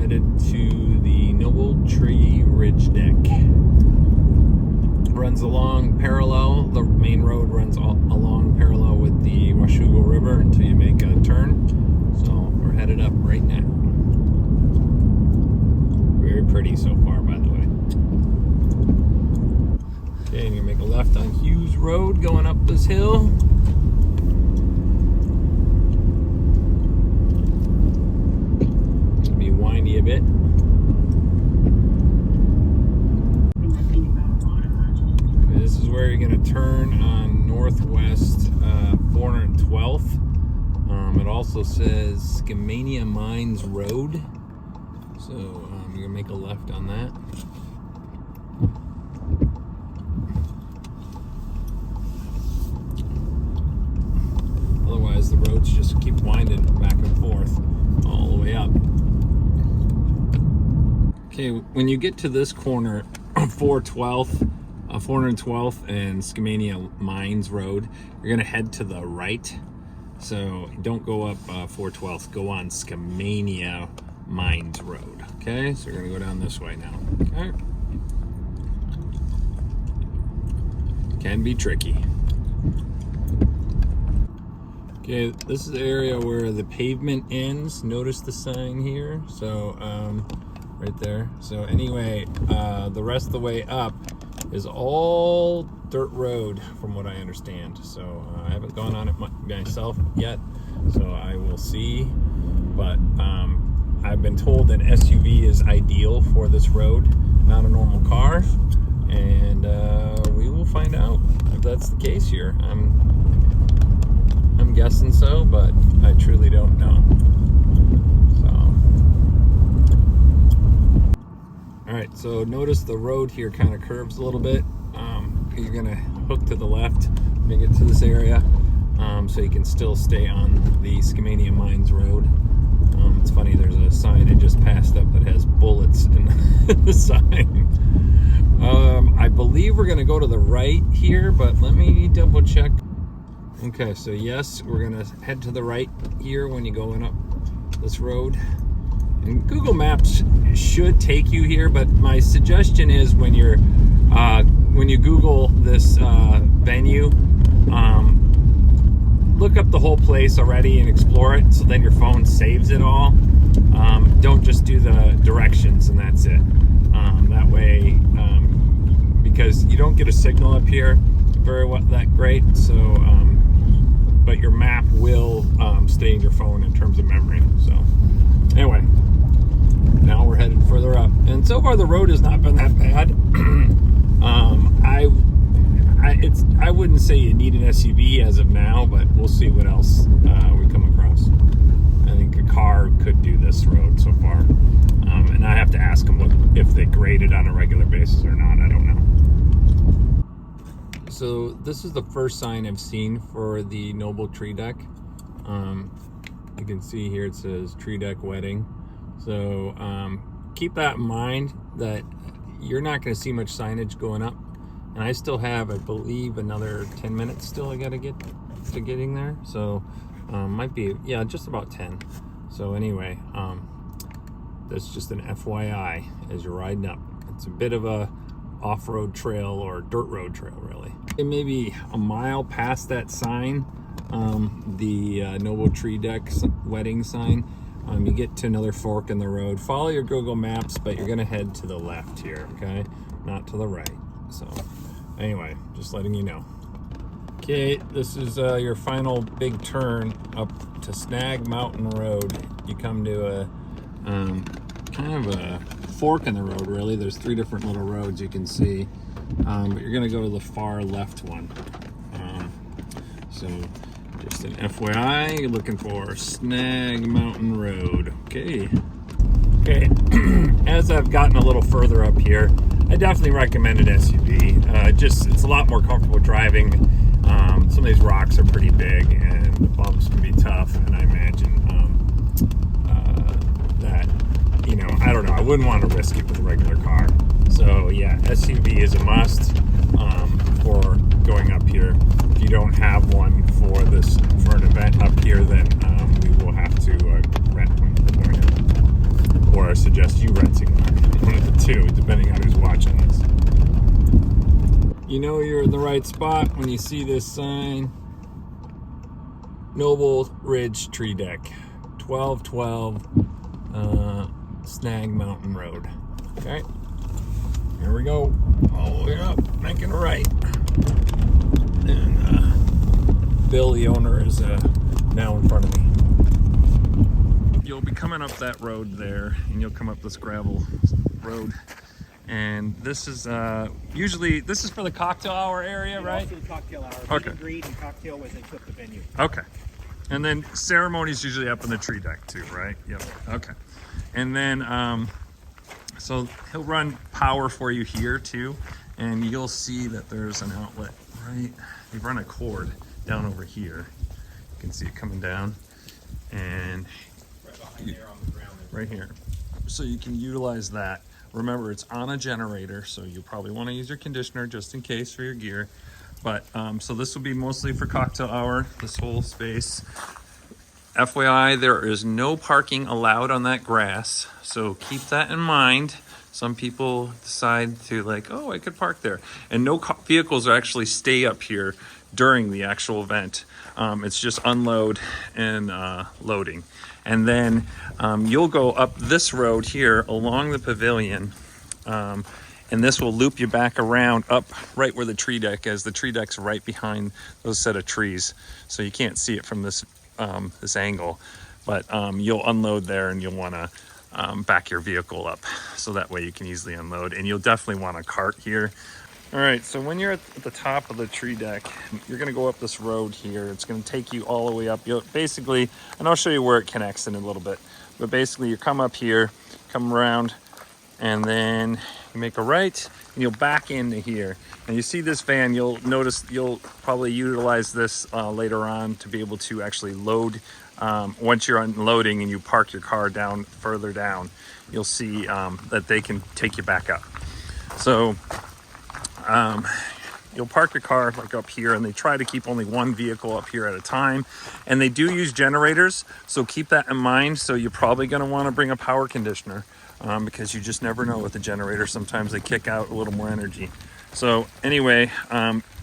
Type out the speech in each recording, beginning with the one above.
headed to the Noble Tree Ridge Deck. Runs along parallel, the main road runs along parallel with the Washougal River until you make a turn. So we're headed up right now. Very pretty so far, by the way. Okay, and you make a left on Hughes Road going up this hill. It'll be windy a bit. Okay, this is where you're going to turn on Northwest 412th. It also says Skamania Mines Road. So you're going to make a left on that. Otherwise, the roads just keep winding back and forth all the way up. Okay, when you get to this corner, 412th and Skamania Mines Road, you're going to head to the right. So don't go up 412th, go on Skamania Mines Road. Okay, so we're going to go down this way now. Okay. Can be tricky. Okay, this is the area where the pavement ends. Notice the sign here. So, right there. So anyway, the rest of the way up is all dirt road from what I understand. So I haven't gone on it myself yet, so I will see. But I've been told an SUV is ideal for this road, not a normal car. And we will find out if that's the case here. I'm guessing so, but I truly don't know. All right, so notice the road here kind of curves a little bit. You're gonna hook to the left when you get to this area, so you can still stay on the Skamania Mines Road. It's funny, there's a sign I just passed up that has bullets in the sign. I believe we're gonna go to the right here, but let me double check. Okay, so yes, we're gonna head to the right here when you're going up this road. And Google Maps should take you here, but my suggestion is when you Google this venue, look up the whole place already and explore it, so then your phone saves it all. Don't just do the directions and that's it. That way, because you don't get a signal up here that great, so but your map will stay in your phone in terms of memory. So anyway, now we're headed further up, and so far the road has not been that bad. I wouldn't say you need an SUV as of now, but we'll see what else we come across. I think a car could do this road so far, and I have to ask them if they grade it on a regular basis or not. I don't know. So this is the first sign I've seen for the Noble Tree Deck. You can see here it says Tree Deck Wedding. So keep that in mind, that you're not going to see much signage going up. And I still have, I believe, another 10 minutes still I got to get to getting there. So might be, yeah, just about 10. So anyway, that's just an FYI as you're riding up. It's a bit of a off-road trail or dirt road trail, really. And maybe a mile past that sign, the Noble Tree Deck Wedding sign, you get to another fork in the road. Follow your Google Maps, but you're gonna head to the left here, okay? Not to the right. So anyway, just letting you know. Okay, this is your final big turn up to Snag Mountain Road. You come to a kind of a fork in the road, really. There's 3 different little roads you can see, but you're gonna go to the far left one. So just an FYI, you're looking for Snag Mountain Road. Okay. As I've gotten a little further up here, I definitely recommend an SUV. It's a lot more comfortable driving. Some of these rocks are pretty big and the bumps can be tough, and I imagine that, I don't know, I wouldn't want to risk it with a regular car. So yeah, SUV is a must for going up here. If you don't have one for an event up here, then we will have to rent one for you, or suggest just you renting one of the two, depending on who's watching this. You know you're in the right spot when you see this sign. Noble Ridge Tree Deck, 1212 Snag Mountain Road. Okay, here we go, all the way up, making a right. And Bill, the owner, is now in front of me. You'll be coming up that road there, and you'll come up this gravel road. And this is usually, this is for the cocktail hour area, right? Also the cocktail hour. Okay. Meet and greet and cocktail as they flip the venue. Okay. And then ceremony's usually up in the tree deck too, right? Yep. Okay. And then, so he'll run power for you here too. And you'll see that there's an outlet, right? They run a cord down over here. You can see it coming down. And Right behind there on the ground. right here. So you can utilize that. Remember, it's on a generator, so you probably want to use your conditioner just in case for your gear. But so this will be mostly for cocktail hour, this whole space. FYI, there is no parking allowed on that grass, so keep that in mind. Some people decide to like, oh, I could park there. And no vehicles actually stay up here during the actual event. It's just unload and loading. And then you'll go up this road here along the pavilion, and this will loop you back around up right where the tree deck is. The tree deck's right behind those set of trees, so you can't see it from this this angle. But you'll unload there, and you'll want to back your vehicle up, so that way you can easily unload. And you'll definitely want a cart here. All right, so when you're at the top of the tree deck, you're gonna go up this road here. It's gonna take you all the way up. You'll basically, and I'll show you where it connects in a little bit, but basically you come up here, come around, and then you make a right, and you'll back into here. And you see this van, you'll notice, you'll probably utilize this later on to be able to actually load. Once you're unloading and you park your car down further down, you'll see that they can take you back up. So, you'll park your car like up here, and they try to keep only one vehicle up here at a time, and they do use generators, so keep that in mind. So you're probably going to want to bring a power conditioner, because you just never know with the generator. Sometimes they kick out a little more energy. So anyway,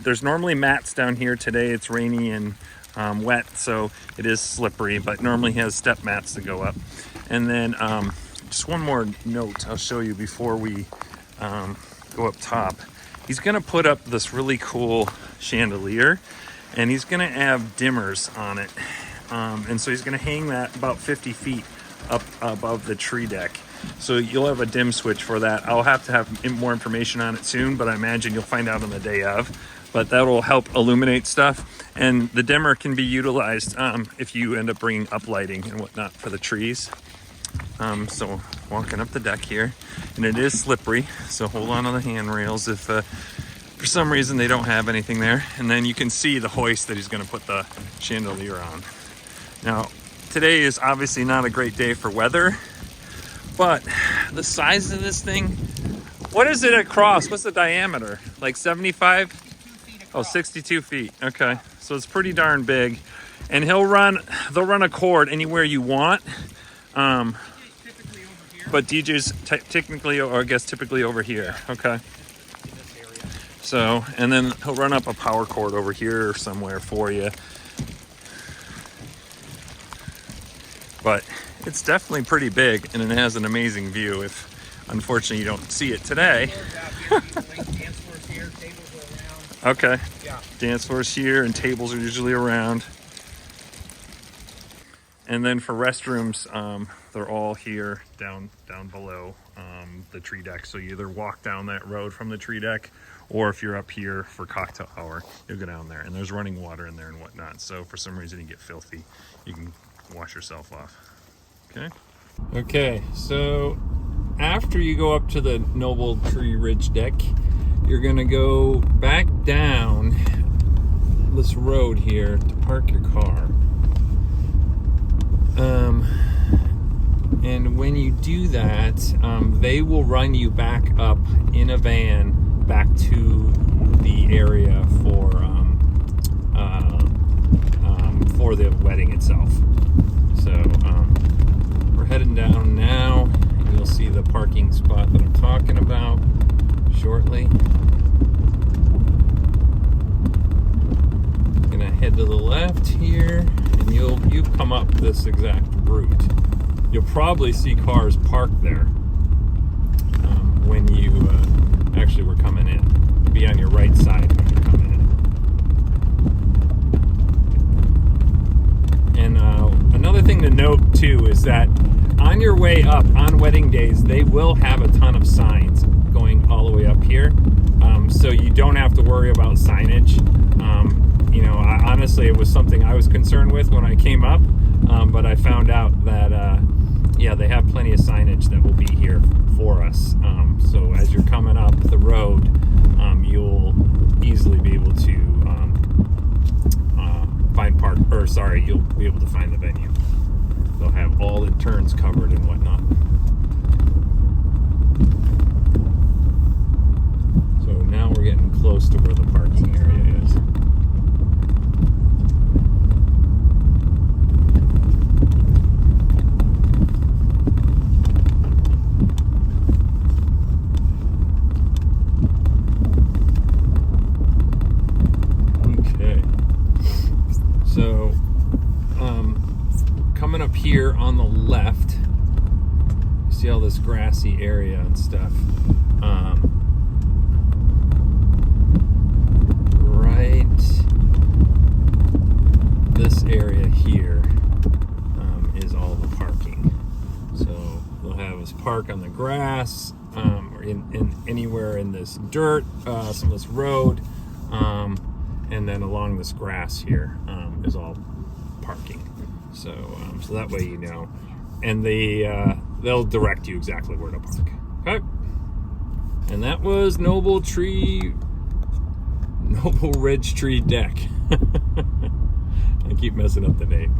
there's normally mats down here. Today it's rainy and wet, so it is slippery, but normally he has step mats to go up. And then just one more note I'll show you before we go up top. He's gonna put up this really cool chandelier, and he's gonna have dimmers on it. And so he's gonna hang that about 50 feet up above the tree deck. So you'll have a dim switch for that. I'll have to have more information on it soon, but I imagine you'll find out on the day of. But that will help illuminate stuff. And the dimmer can be utilized if you end up bringing up lighting and whatnot for the trees. So walking up the deck here, and it is slippery, so hold on to the handrails if for some reason they don't have anything there. And then you can see the hoist that he's going to put the chandelier on. Now, today is obviously not a great day for weather, but the size of this thing, what is it across? What's the diameter? Like 75? Oh, 62 feet. Okay, so it's pretty darn big. And they'll run a cord anywhere you want. But DJ's technically, or I guess typically over here. Okay. So, and then he'll run up a power cord over here or somewhere for you. But it's definitely pretty big, and it has an amazing view. If unfortunately you don't see it today. Okay. Yeah. Dance floors here, and tables are usually around. And then for restrooms, they're all here down below the tree deck. So you either walk down that road from the tree deck, or if you're up here for cocktail hour, you'll go down there. And there's running water in there and whatnot. So for some reason you get filthy, you can wash yourself off. Okay. Okay. So after you go up to the Noble Tree Ridge deck, you're gonna go back down this road here to park your car. And when you do that, they will run you back up in a van back to the area for the wedding itself. So we're heading down now, and you'll see the come up this exact route, you'll probably see cars parked there when you actually were coming in. You'll be on your right side when you're coming in. And another thing to note too is that on your way up on wedding days, they will have a ton of signs going all the way up here. So you don't have to worry about signage. You know, honestly, it was something I was concerned with when I came up, but I found out that, yeah, they have plenty of signage that will be here for us. So as you're coming up the road, you'll easily be able to you'll be able to find the venue. They'll have all the turns covered and whatnot. So now we're getting close to where the parking area is. Okay. So, coming up here on the left, you see all this grassy area and stuff. Right, this area here is all the parking. So they'll have us park on the grass, or in anywhere in this dirt, some of this road, and then along this grass here is all parking. So that way you know, and they'll direct you exactly where to park. Okay, and that was Noble Ridge Tree Deck. I keep messing up the name.